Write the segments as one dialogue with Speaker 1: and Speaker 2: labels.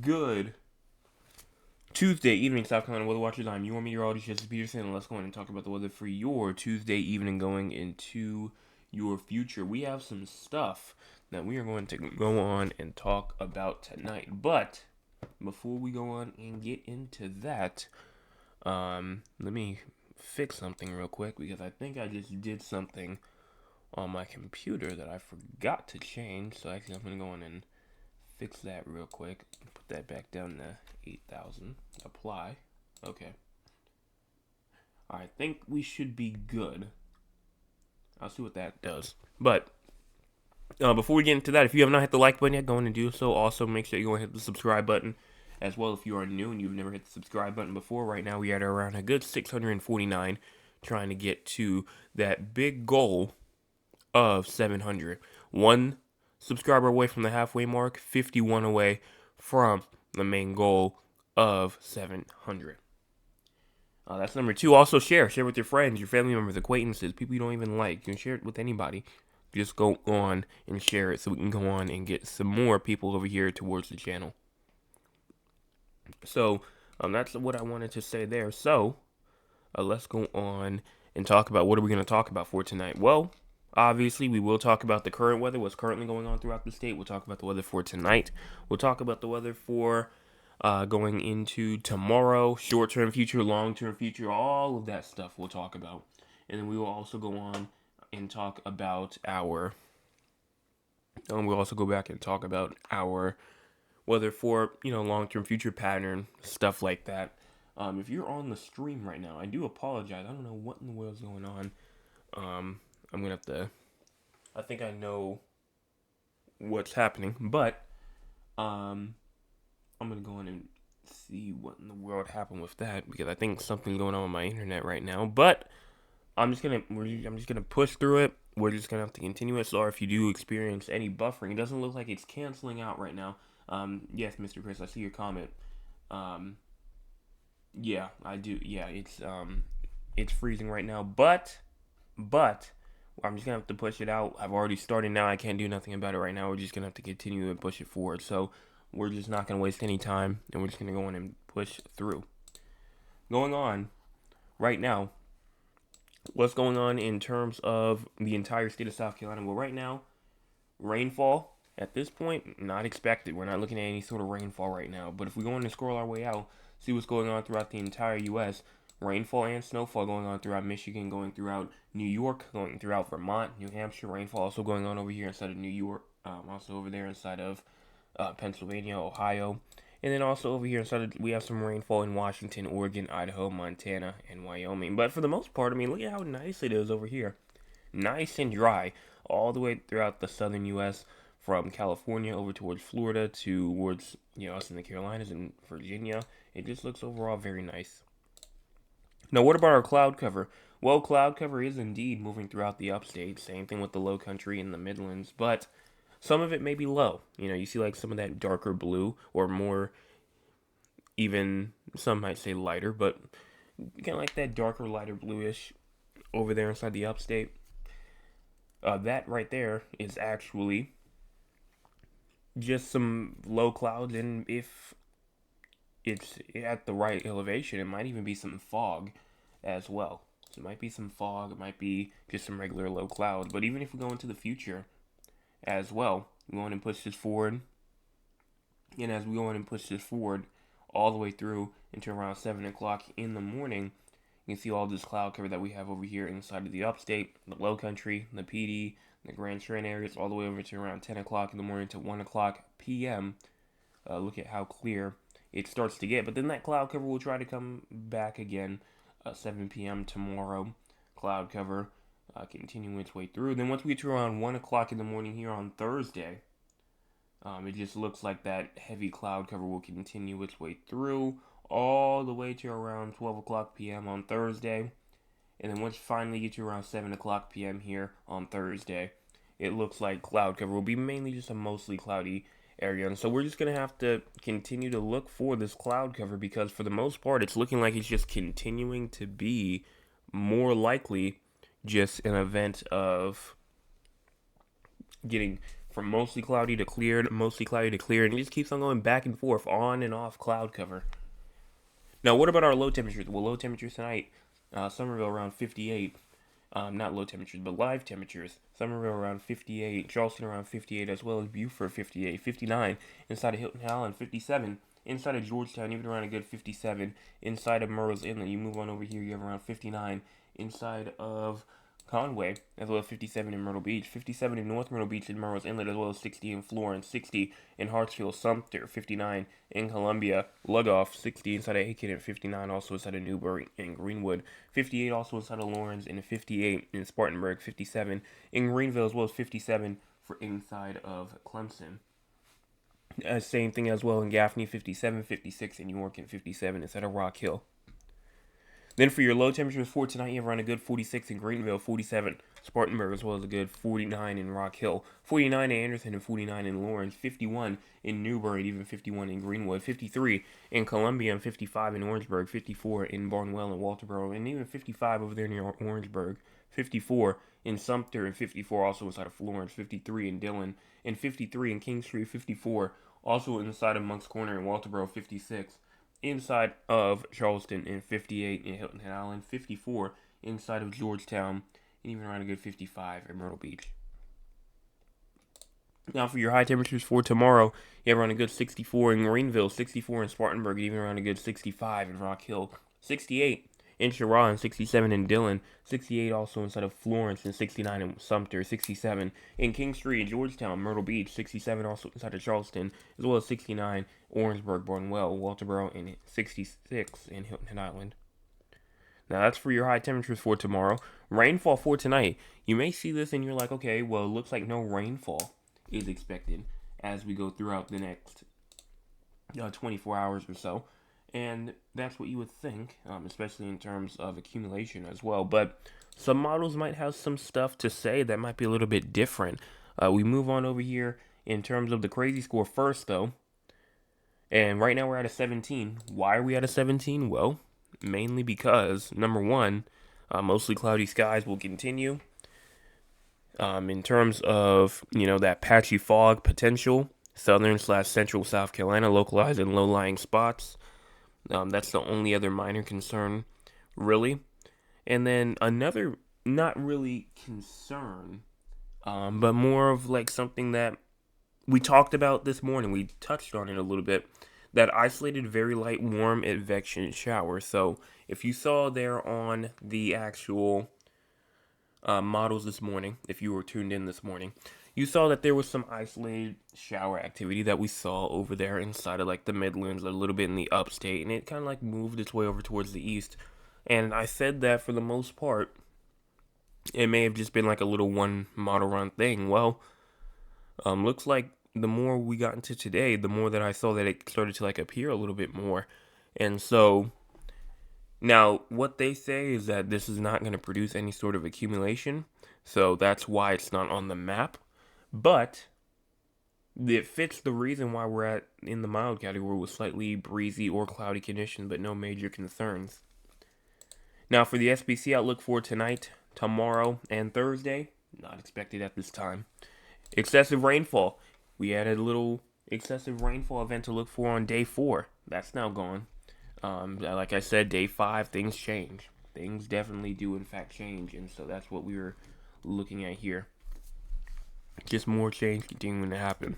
Speaker 1: Good Tuesday evening, South Carolina weather watchers. I'm your meteorologist, Jesse Peterson, and let's go in and talk about the weather for your Tuesday evening going into your future. We have some stuff that we are going to go on and talk about tonight. But before we go on and get into that, let me fix something real quick because I think I just did something on my computer that I forgot to change. So actually, I'm going to go on and fix that real quick. Put that back down to 8,000. Apply. Okay. I think we should be good. I'll see what that does. But before we get into that, if you have not hit the like button yet, go on and do so. Also, make sure you go and hit the subscribe button as well if you are new and you've never hit the subscribe button before. Right now, we are at around a good 649, trying to get to that big goal of 700. One subscriber away from the halfway mark, 51 away from the main goal of 700. That's number 2. Also share with your friends, your family members, acquaintances, people you don't even like. You can share it with anybody. Just go on and share it so we can go on and get some more people over here towards the channel. So that's what I wanted to say there. So let's go on and talk about what are we going to talk about for tonight. Well, obviously, we will talk about the current weather, what's currently going on throughout the state. We'll talk about the weather for tonight. We'll talk about the weather for going into tomorrow, short-term future, long-term future, all of that stuff we'll talk about. And then we will also go on and talk about our, we'll also go back and talk about our weather for, long-term future pattern, stuff like that. If you're on the stream right now, I do apologize. I don't know what in the world's going on. I'm going to have to, I think I know what's happening, but I'm going to go in and see what in the world happened with that because I think something's going on with my internet right now, but I'm just going to push through it. We're just going to have to continue it. So if you do experience any buffering, it doesn't look like it's canceling out right now. Yes, Mr. Chris, I see your comment. Yeah, I do. Yeah, it's freezing right now, but I'm just gonna have to push it out. I've already started now. I can't do nothing about it right now. We're just gonna have to continue and push it forward. So we're just not gonna waste any time, and we're just gonna go in and push through. Going on right now, what's going on in terms of the entire state of South Carolina? Well, right now, rainfall at this point not expected. We're not looking at any sort of rainfall right now. But if we go in and scroll our way out, see what's going on throughout the entire U.S. Rainfall and snowfall going on throughout Michigan, going throughout New York, going throughout Vermont, New Hampshire. Rainfall also going on over here inside of New York, also over there inside of Pennsylvania, Ohio. And then also over here inside we have some rainfall in Washington, Oregon, Idaho, Montana, and Wyoming. But for the most part, look at how nice it is over here. Nice and dry all the way throughout the southern U.S., from California over towards Florida towards, us in the Carolinas and Virginia. It just looks overall very nice. Now, what about our cloud cover? Well, cloud cover is indeed moving throughout the upstate. Same thing with the low country and the Midlands, but some of it may be low. You see like some of that darker blue or more, even some might say lighter, but kind of like that darker, lighter bluish over there inside the upstate. That right there is actually just some low clouds, and if it's at the right elevation, it might even be some fog as well. So it might be some fog, it might be just some regular low clouds. But even if we go into the future as well, we go on and push this forward. And as we go on and push this forward all the way through until around 7 o'clock in the morning, you can see all this cloud cover that we have over here inside of the upstate, the low country, the Petey, the Grand Trent areas, all the way over to around 10 o'clock in the morning to 1 o'clock p.m. Look at how clear it starts to get. But then that cloud cover will try to come back again 7 p.m. tomorrow. Cloud cover continuing its way through. Then once we get to around 1 o'clock in the morning here on Thursday, it just looks like that heavy cloud cover will continue its way through all the way to around 12 o'clock p.m. on Thursday. And then once you finally get to around 7 o'clock p.m. here on Thursday, it looks like cloud cover will be mainly just a mostly cloudy area. And so we're just going to have to continue to look for this cloud cover because for the most part, it's looking like it's just continuing to be more likely just an event of getting from mostly cloudy to cleared, mostly cloudy to clear, and it just keeps on going back and forth, on and off cloud cover. Now, what about our low temperatures? Well, low temperatures tonight, Somerville around 58. Not low temperatures, but live temperatures. Somerville around 58, Charleston around 58, as well as Beaufort 58, 59, inside of Hilton Head Island 57, inside of Georgetown even around a good 57, inside of Murray's Inlet, you move on over here, you have around 59, inside of Conway, as well as 57 in Myrtle Beach, 57 in North Myrtle Beach and Murray's Inlet, as well as 60 in Florence, 60 in Hartsfield, Sumter, 59 in Columbia, Lugoff, 60 inside of Aiken at 59, also inside of Newbury and Greenwood, 58 also inside of Lawrence, and 58 in Spartanburg, 57 in Greenville, as well as 57 for inside of Clemson. Same thing as well in Gaffney, 57, 56 in York, and 57 inside of Rock Hill. Then for your low temperatures for tonight, you have around a good 46 in Greenville, 47 Spartanburg, as well as a good 49 in Rock Hill, 49 in Anderson, and 49 in Lawrence, 51 in Newbury, and even 51 in Greenwood, 53 in Columbia, and 55 in Orangeburg, 54 in Barnwell and Walterboro, and even 55 over there near Orangeburg, 54 in Sumter, and 54 also inside of Florence, 53 in Dillon, and 53 in King Street, 54 also inside of Monk's Corner and Walterboro, 56 inside of Charleston, and 58 in Hilton Head Island, 54 inside of Georgetown, and even around a good 55 in Myrtle Beach. Now for your high temperatures for tomorrow, you have around a good 64 in Greenville, 64 in Spartanburg, and even around a good 65 in Rock Hill, 68 in Cheraw, and 67 in Dillon, 68 also inside of Florence, and 69 in Sumter, 67 in King Street, Georgetown, Myrtle Beach, 67 also inside of Charleston, as well as 69 Orangeburg, Barnwell, Walterboro, and 66 in Hilton Head Island. Now that's for your high temperatures for tomorrow. Rainfall for tonight. You may see this and you're like, okay, well, it looks like no rainfall is expected as we go throughout the next 24 hours or so. And that's what you would think, especially in terms of accumulation as well. But some models might have some stuff to say that might be a little bit different. We move on over here in terms of the crazy score first, though. And right now we're at a 17. Why are we at a 17? Well, mainly because, number one, mostly cloudy skies will continue. In terms of, that patchy fog potential, southern/central South Carolina, localized in low-lying spots. That's the only other minor concern, really. And then another, not really concern, but more of like something that we talked about this morning. We touched on it a little bit. That isolated very light warm advection shower. So if you saw there on the actual models this morning, if you were tuned in this morning, you saw that there was some isolated shower activity that we saw over there inside of like the Midlands, a little bit in the upstate, and it kind of like moved its way over towards the east. And I said that for the most part, it may have just been like a little one model run thing. Well, looks like the more we got into today, the more that I saw that it started to like appear a little bit more. And so now what they say is that this is not going to produce any sort of accumulation. So that's why it's not on the map. But it fits the reason why we're at in the mild category with slightly breezy or cloudy conditions, but no major concerns. Now for the SPC outlook for tonight, tomorrow, and Thursday, not expected at this time. Excessive rainfall. We added a little excessive rainfall event to look for on day 4. That's now gone. Like I said, day 5, things change. Things definitely do in fact change, and so that's what we were looking at here. Just more change continuing to happen.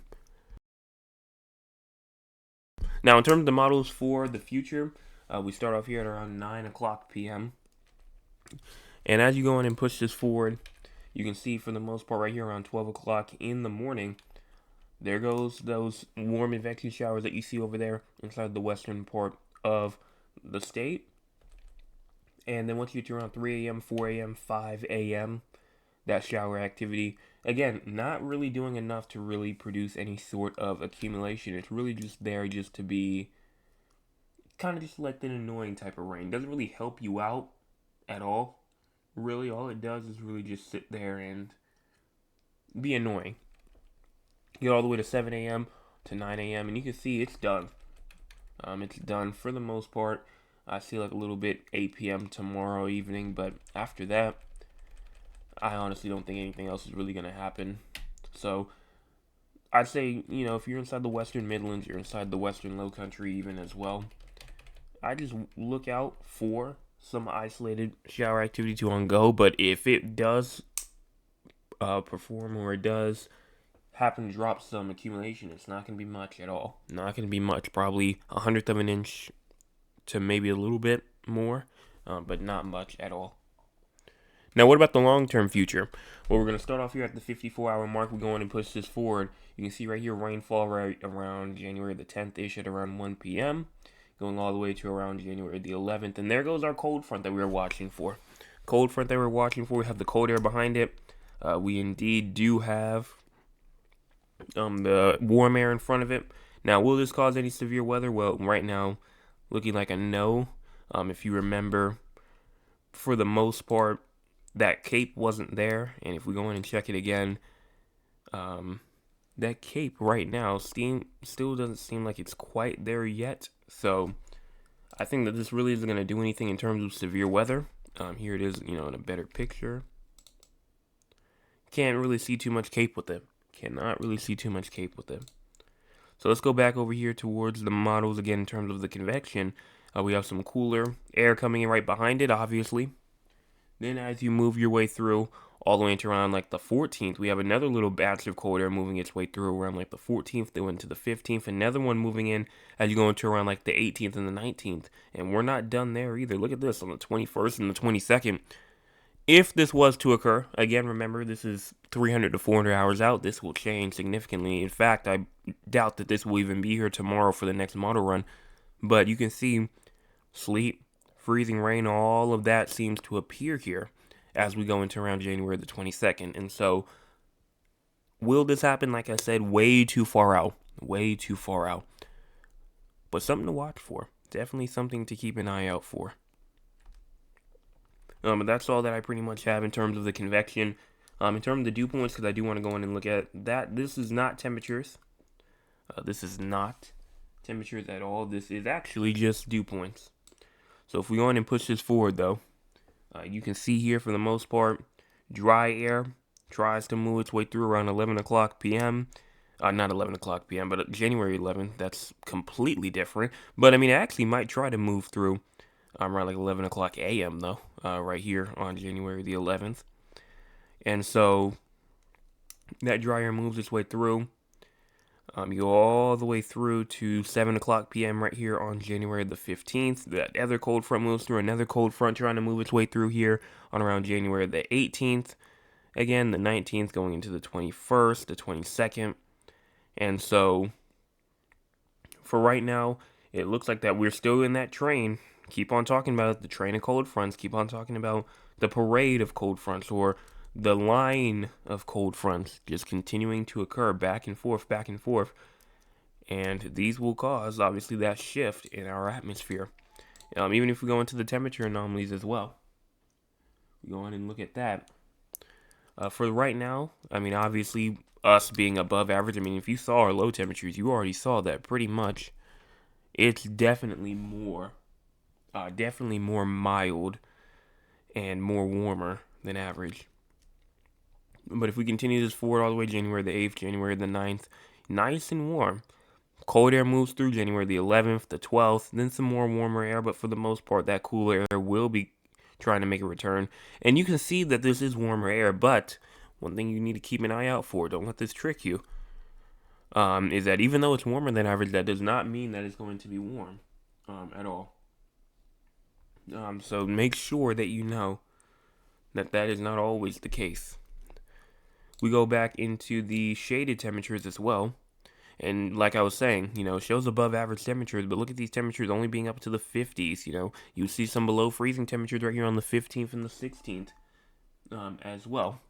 Speaker 1: Now, in terms of the models for the future, we start off here at around 9 o'clock p.m. And as you go in and push this forward, you can see for the most part right here around 12 o'clock in the morning, there goes those warm advection showers that you see over there inside the western part of the state. And then once you get to around 3 a.m., 4 a.m., 5 a.m., that shower activity, again, not really doing enough to really produce any sort of accumulation. It's really just there just to be kind of just like an annoying type of rain. Doesn't really help you out at all. Really, all it does is really just sit there and be annoying. You get all the way to 7 a.m. to 9 a.m. and you can see it's done. It's done for the most part. I see like a little bit 8 p.m. tomorrow evening, but after that, I honestly don't think anything else is really going to happen. So I'd say, if you're inside the Western Midlands, you're inside the Western Low Country even as well, I just look out for some isolated shower activity to on go. But if it does perform, or it does happen to drop some accumulation, it's not going to be much at all. Not going to be much. Probably 1/100 of an inch to maybe a little bit more, but not much at all. Now, what about the long-term future? Well, we're going to start off here at the 54-hour mark. We go in and push this forward. You can see right here rainfall right around January the 10th-ish at around 1 p.m., going all the way to around January the 11th. And there goes our cold front that we were watching for. Cold front that we're watching for. We have the cold air behind it. We indeed do have the warm air in front of it. Now, will this cause any severe weather? Well, right now, looking like a no. If you remember, for the most part, that cape wasn't there. And if we go in and check it again, that cape right now still doesn't seem like it's quite there yet. So I think that this really isn't going to do anything in terms of severe weather. Here it is, in a better picture. Can't really see too much cape with it. Cannot really see too much cape with it. So let's go back over here towards the models again in terms of the convection. We have some cooler air coming in right behind it, obviously. Then as you move your way through all the way into around like the 14th, we have another little batch of cold air moving its way through around like the 14th. They went to the 15th. Another one moving in as you go into around like the 18th and the 19th. And we're not done there either. Look at this on the 21st and the 22nd. If this was to occur, again, remember, this is 300 to 400 hours out. This will change significantly. In fact, I doubt that this will even be here tomorrow for the next model run. But you can see sleet, freezing rain, all of that seems to appear here as we go into around January the 22nd. And so, will this happen? Like I said, way too far out. Way too far out. But something to watch for. Definitely something to keep an eye out for. But that's all that I pretty much have in terms of the convection. In terms of the dew points, because I do want to go in and look at that. This is not temperatures. This is not temperatures at all. This is actually just dew points. So if we go in and push this forward, though, you can see here for the most part, dry air tries to move its way through around 11 o'clock p.m. Not 11 o'clock p.m., but January 11th. That's completely different. But, I mean, it actually might try to move through around like 11 o'clock a.m., though, right here on January the 11th. And so that dry air moves its way through. You go all the way through to 7 o'clock p.m. right here on January the 15th. That other cold front moves through. Another cold front trying to move its way through here on around January the 18th. Again, the 19th going into the 21st, the 22nd. And so, for right now, it looks like that we're still in that train. Keep on talking about it, the train of cold fronts. Keep on talking about the parade of cold fronts, or the line of cold fronts just continuing to occur back and forth, back and forth. And these will cause, obviously, that shift in our atmosphere. Even if we go into the temperature anomalies as well. We go on and look at that. For right now, I mean, obviously, us being above average, I mean, if you saw our low temperatures, you already saw that pretty much. It's definitely more mild and more warmer than average. But if we continue this forward all the way January the 8th, January the 9th, nice and warm. Cold air moves through January the 11th, the 12th, then some more warmer air, but for the most part, that cooler air will be trying to make a return. And you can see that this is warmer air, but one thing you need to keep an eye out for, don't let this trick you, is that even though it's warmer than average, that does not mean that it's going to be warm at all. So make sure that you know that that is not always the case. We go back into the shaded temperatures as well. And like I was saying, it shows above average temperatures, but look at these temperatures only being up to the 50s, You see some below freezing temperatures right here on the 15th and the 16th as well.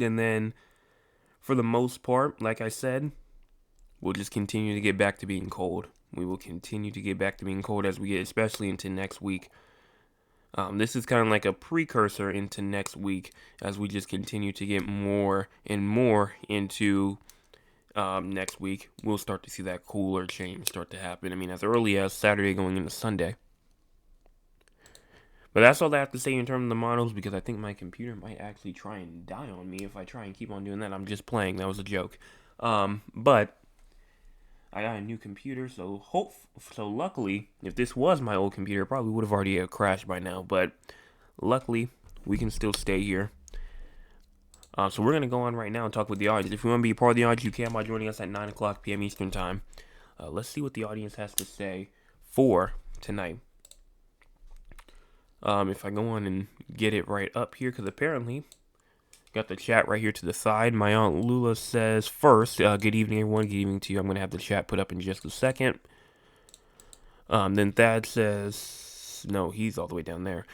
Speaker 1: And then, for the most part, like I said, we'll just continue to get back to being cold. We will continue to get back to being cold as we get, especially into next week. This is kind of like a precursor into next week as we just continue to get more and more into next week. We'll start to see that cooler change start to happen. I mean, as early as Saturday going into Sunday. But that's all I have to say in terms of the models, because I think my computer might actually try and die on me if I try and keep on doing that. I'm just playing. That was a joke. But I got a new computer, so luckily, if this was my old computer, it probably would have already crashed by now. But luckily, we can still stay here. So we're gonna go on right now and talk with the audience. If you want to be a part of the audience, you can by joining us at 9 o'clock p.m. Eastern Time. Let's see what the audience has to say for tonight. If I go on and get it right up here, because apparently got the chat right here to the side. My Aunt Lula says first, good evening everyone, good evening to you. I'm going to have the chat put up in just a second. Then Thad says, no, he's all the way down there.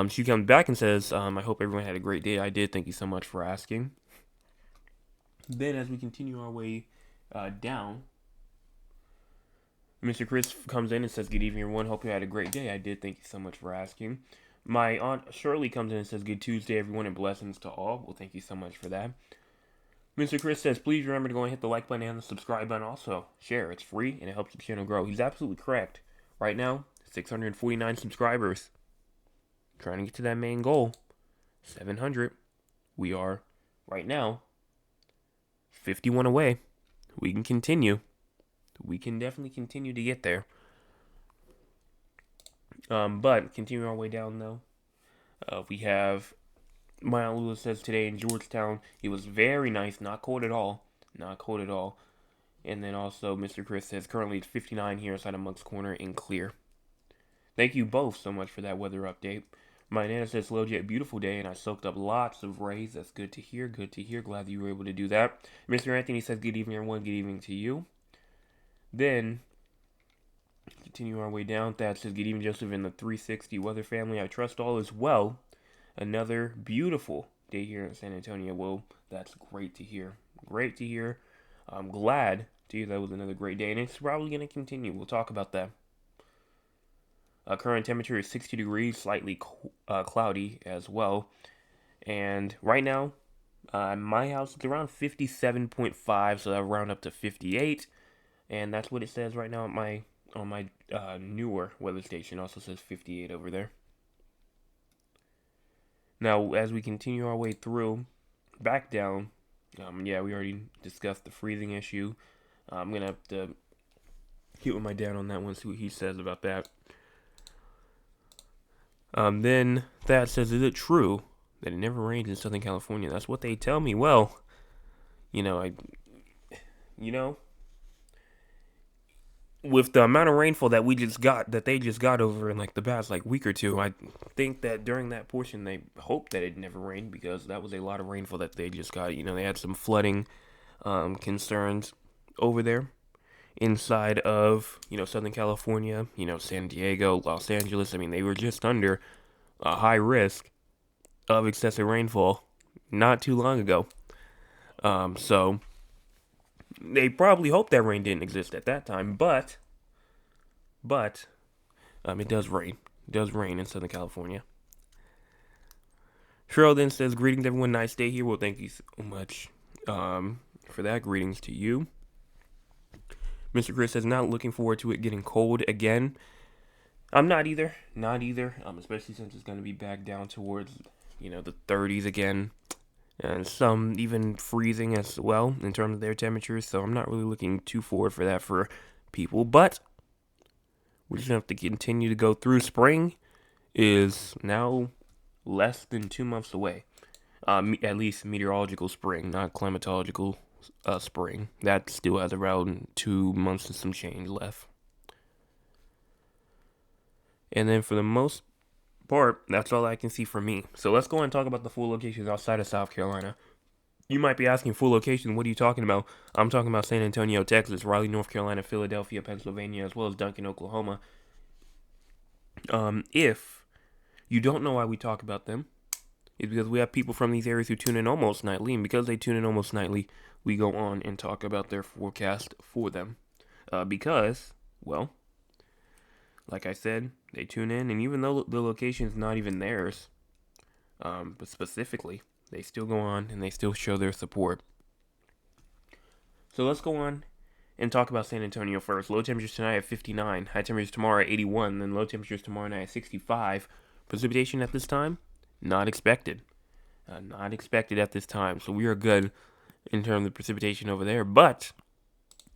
Speaker 1: She comes back and says, I hope everyone had a great day. I did, thank you so much for asking. Then as we continue our way down, Mr. Chris comes in and says, good evening everyone, hope you had a great day. I did, thank you so much for asking. My Aunt Shirley comes in and says, good Tuesday everyone and blessings to all. Well, thank you so much for that. Mr. Chris says, please remember to go and hit the like button and the subscribe button also. Share, it's free and it helps the channel grow. He's absolutely correct. Right now, 649 subscribers. Trying to get to that main goal, 700. We are, right now, 51 away. We can continue. We can definitely continue to get there. But continuing our way down though, we have my Aunt Lula says today in Georgetown it was very nice, not cold at all, And then also Mr. Chris says currently it's 59 here inside of Monk's Corner in clear. Thank you both so much for that weather update. My Nana says hello, Jet, beautiful day, and I soaked up lots of rays. That's good to hear. Glad that you were able to do that. Mr. Anthony says good evening everyone. Good evening to you. Then continue our way down. Thad says, good evening, Joseph, and the 360 weather family. I trust all is well. Another beautiful day here in San Antonio. Well, that's great to hear. I'm glad to hear that was another great day, and it's probably going to continue. We'll talk about that. Current temperature is 60 degrees, slightly cloudy as well. And right now, my house is around 57.5, so I'll round up to 58. And that's what it says right now on my newer weather station. Also says 58 over there. Now, as we continue our way through, back down, we already discussed the freezing issue. I'm going to have to get with my dad on that one, see what he says about that. Then Thad says, is it true that it never rains in Southern California? That's what they tell me. Well, with the amount of rainfall that they just got over in like the past week or two, I think that during that portion they hoped that it never rained because that was a lot of rainfall that they just got. They had some flooding concerns over there inside of Southern California, San Diego, Los Angeles. I mean, they were just under a high risk of excessive rainfall not too long ago. So they probably hoped that rain didn't exist at that time, but it does rain. It does rain in Southern California. Cheryl then says, greetings everyone, nice day here. Well, thank you so much for that. Greetings to you. Mr. Chris says, not looking forward to it getting cold again. I'm not either. Especially since it's going to be back down towards, the 30s again. And some even freezing as well in terms of their temperatures. So I'm not really looking too forward for that for people. But we're just going to have to continue to go through. Spring is now less than 2 months away. At least meteorological spring, not climatological spring. That still has around 2 months and some change left. And then for the most part, that's all I can see for me. So let's go and talk about the full locations outside of South Carolina. You might be asking, full location, what are you talking about? I'm talking about San Antonio, Texas, Raleigh, North Carolina, Philadelphia, Pennsylvania, as well as Duncan, Oklahoma. If you don't know why we talk about them, it's because we have people from these areas who tune in almost nightly, and because they tune in almost nightly, we go on and talk about their forecast for them. Because, well, like I said, they tune in, and even though the location is not even theirs, but specifically, they still go on and they still show their support. So let's go on and talk about San Antonio first. Low temperatures tonight at 59, high temperatures tomorrow at 81, then low temperatures tomorrow night at 65. Precipitation at this time, not expected. Not expected at this time, so we are good. in terms of precipitation over there. But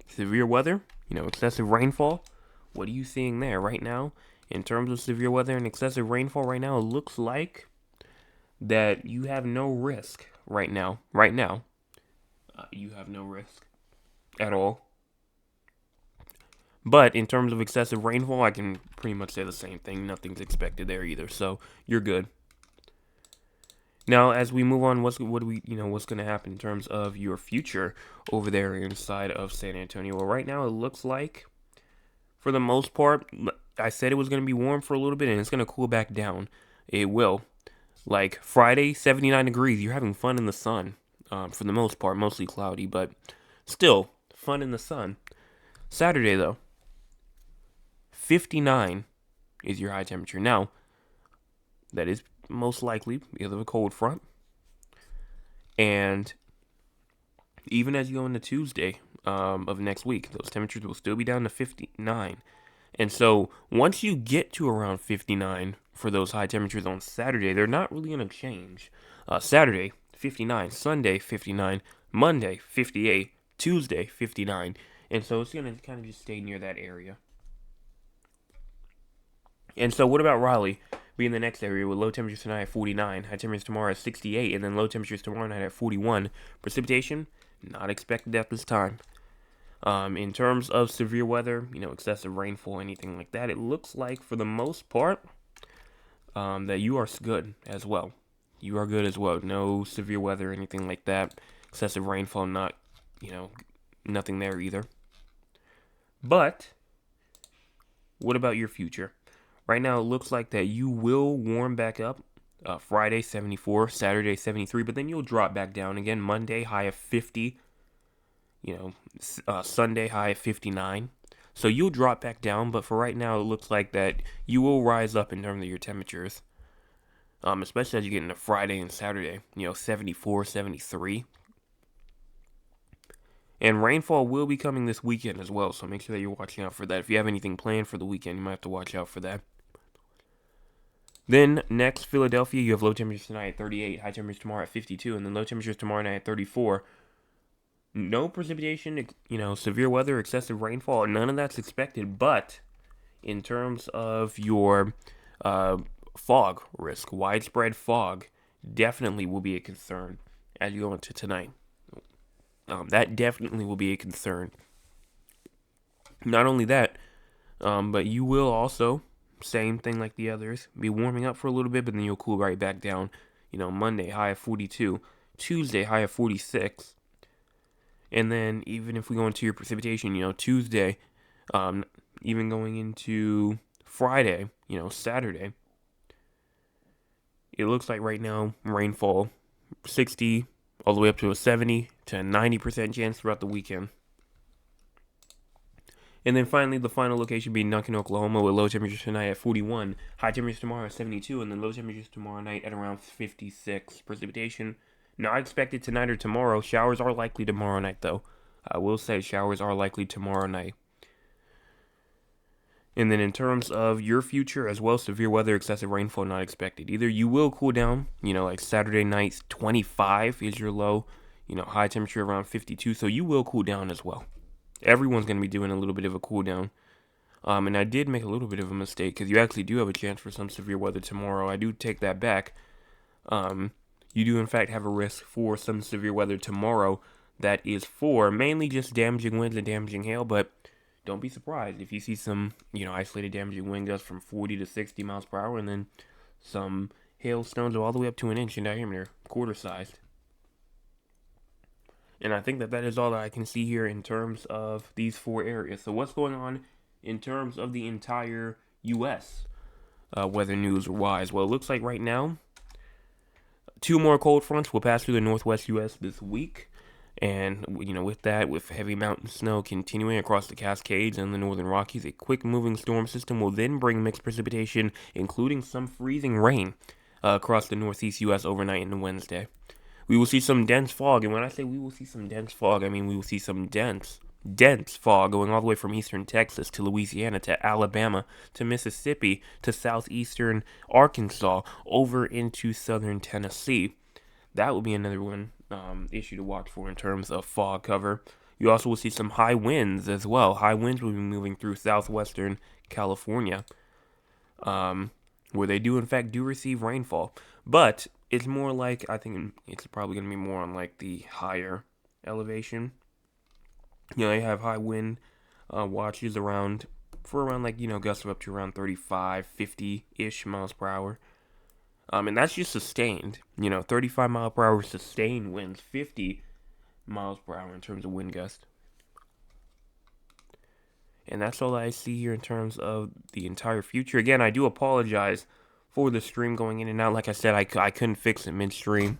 Speaker 1: severe weather, excessive rainfall, what are you seeing there right now? In terms of severe weather and excessive rainfall right now, it looks like that you have no risk right now. Right now, you have no risk at all. But in terms of excessive rainfall, I can pretty much say the same thing. Nothing's expected there either, so you're good. Now, as we move on, what's going to happen in terms of your future over there inside of San Antonio? Well, right now it looks like, for the most part, I said it was going to be warm for a little bit, and it's going to cool back down. It will. Like Friday, 79 degrees. You're having fun in the sun. For the most part, mostly cloudy, but still fun in the sun. Saturday though, 59 is your high temperature. Now, that is most likely because of a cold front. And even as you go into Tuesday of next week, those temperatures will still be down to 59. And so once you get to around 59 for those high temperatures on Saturday, they're not really going to change. Saturday, 59. Sunday, 59. Monday, 58. Tuesday, 59. And so it's going to kind of just stay near that area. And so what about Raleigh being the next area with low temperatures tonight at 49, high temperatures tomorrow at 68, and then low temperatures tomorrow night at 41. Precipitation, not expected at this time. In terms of severe weather, excessive rainfall, anything like that, it looks like for the most part that you are good as well. You are good as well. No severe weather, anything like that. Excessive rainfall, nothing there either. But what about your future? Right now, it looks like that you will warm back up. Friday, 74. Saturday, 73. But then you'll drop back down again. Monday, high of 50. Sunday, high of 59. So you'll drop back down. But for right now, it looks like that you will rise up in terms of your temperatures. Especially as you get into Friday and Saturday. 74, 73. And rainfall will be coming this weekend as well. So make sure that you're watching out for that. If you have anything planned for the weekend, you might have to watch out for that. Then next, Philadelphia, you have low temperatures tonight at 38, high temperatures tomorrow at 52, and then low temperatures tomorrow night at 34. No precipitation, severe weather, excessive rainfall, none of that's expected. But in terms of your fog risk, widespread fog definitely will be a concern as you go into tonight. That definitely will be a concern. Not only that, but you will also, same thing like the others, be warming up for a little bit, but then you'll cool right back down. Monday, high of 42. Tuesday, high of 46. And then even if we go into your precipitation, Tuesday, even going into Friday, Saturday, it looks like right now, rainfall, 60, all the way up to a 70 to 90% chance throughout the weekend. And then finally, the final location being Duncan, Oklahoma, with low temperatures tonight at 41, high temperatures tomorrow at 72, and then low temperatures tomorrow night at around 56. Precipitation not expected tonight or tomorrow. Showers are likely tomorrow night, though. I will say showers are likely tomorrow night. And then in terms of your future as well, severe weather, excessive rainfall not expected. Either you will cool down, like Saturday night, 25 is your low, high temperature around 52, so you will cool down as well. Everyone's going to be doing a little bit of a cool down. And I did make a little bit of a mistake because you actually do have a chance for some severe weather tomorrow. I do take that back. You do, in fact, have a risk for some severe weather tomorrow that is for mainly just damaging winds and damaging hail, but don't be surprised if you see some, isolated damaging wind gusts from 40 to 60 miles per hour and then some hailstones all the way up to an inch in diameter, quarter-sized. And I think that is all that I can see here in terms of these four areas. So what's going on in terms of the entire U.S. Weather news-wise? Well, it looks like right now, 2 more cold fronts will pass through the northwest U.S. this week. And, with that, with heavy mountain snow continuing across the Cascades and the northern Rockies, a quick-moving storm system will then bring mixed precipitation, including some freezing rain, across the northeast U.S. overnight into Wednesday. We will see some dense fog, and when I say we will see some dense fog, I mean we will see some dense fog going all the way from eastern Texas to Louisiana to Alabama to Mississippi to southeastern Arkansas over into southern Tennessee. That will be another one issue to watch for in terms of fog cover. You also will see some high winds as well. High winds will be moving through southwestern California, where they do in fact do receive rainfall. But it's more like, I think it's probably going to be more on like the higher elevation. They have high wind watches around like, gusts of up to around 35, 50-ish miles per hour. And that's just sustained. 35 mile per hour sustained winds, 50 miles per hour in terms of wind gust. And that's all I see here in terms of the entire future. Again, I do apologize for the stream going in and out. Like I said, I couldn't fix it midstream.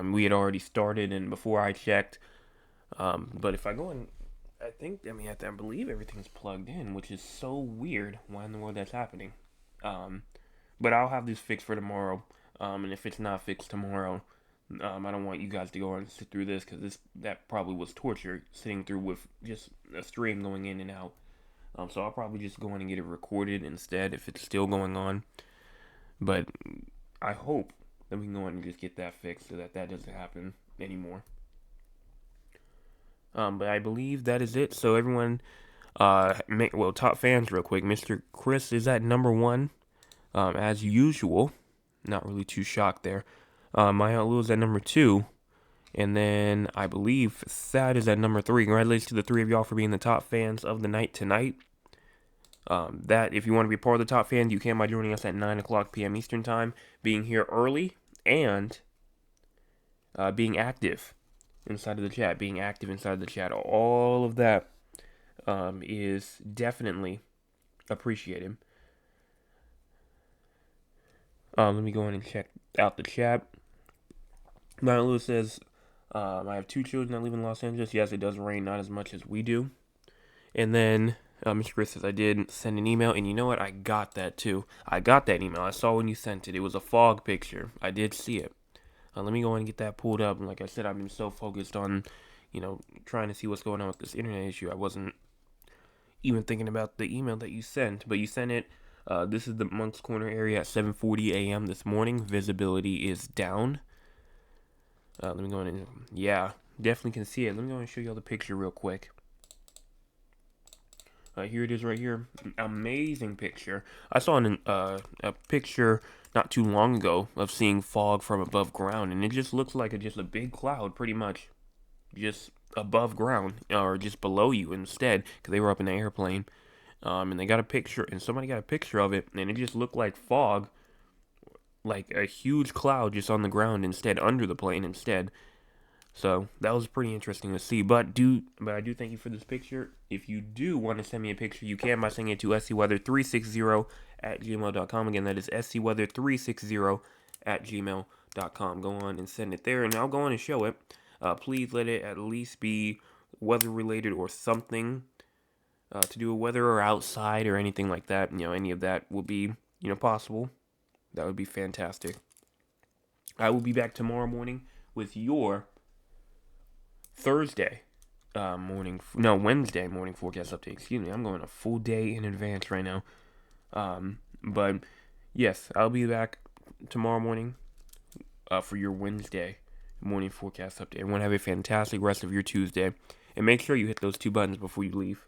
Speaker 1: We had already started, and before I checked. But if I go in, I believe everything's plugged in, which is so weird. Why in the world that's happening? But I'll have this fixed for tomorrow. And if it's not fixed tomorrow, I don't want you guys to go and sit through this, because that probably was torture, sitting through with just a stream going in and out. So I'll probably just go in and get it recorded instead if it's still going on. But I hope that we can go in and just get that fixed so that doesn't happen anymore. But I believe that is it. So everyone, top fans real quick. Mr. Chris is at number 1, as usual. Not really too shocked there. My Aunt Lou is at number 2. And then I believe Thad is at number 3. Congratulations to the 3 of y'all for being the top fans of the night tonight. That if you want to be part of the top fans, you can by joining us at 9 o'clock p.m. Eastern Time, being here early, and being active inside of the chat. All of that is definitely appreciated. Let me go in and check out the chat. Maya Lewis says, I have 2 children that live in Los Angeles. Yes, it does rain, not as much as we do. And then Mr. Chris says, I did send an email, and you know what? I got that too. I got that email. I saw when you sent it. It was a fog picture. I did see it. Let me go in and get that pulled up. And like I said, I've been so focused on, trying to see what's going on with this internet issue. I wasn't even thinking about the email that you sent. But you sent it. This is the Moncks Corner area at 7:40 a.m. this morning. Visibility is down. Let me go in and, yeah, definitely can see it. Let me go and show you all the picture real quick. Here it is right here. Amazing picture. I saw a picture not too long ago of seeing fog from above ground, and it just looks like just a big cloud, pretty much, just above ground, or just below you instead, because they were up in the airplane. And they got a picture, and somebody got a picture of it, and it just looked like fog, like a huge cloud just on the ground instead, under the plane instead. So that was pretty interesting to see. But I do thank you for this picture. If you do want to send me a picture, you can by sending it to scweather360@gmail.com. Again, that is scweather360@gmail.com. Go on and send it there, and I'll go on and show it. Please let it at least be weather related or something to do with weather or outside or anything like that. Any of that will be possible. That would be fantastic. I will be back tomorrow morning with your Wednesday morning forecast update. Excuse me, I'm going a full day in advance right now. But yes, I'll be back tomorrow morning for your Wednesday morning forecast update. Everyone have a fantastic rest of your Tuesday, and make sure you hit those 2 buttons before you leave.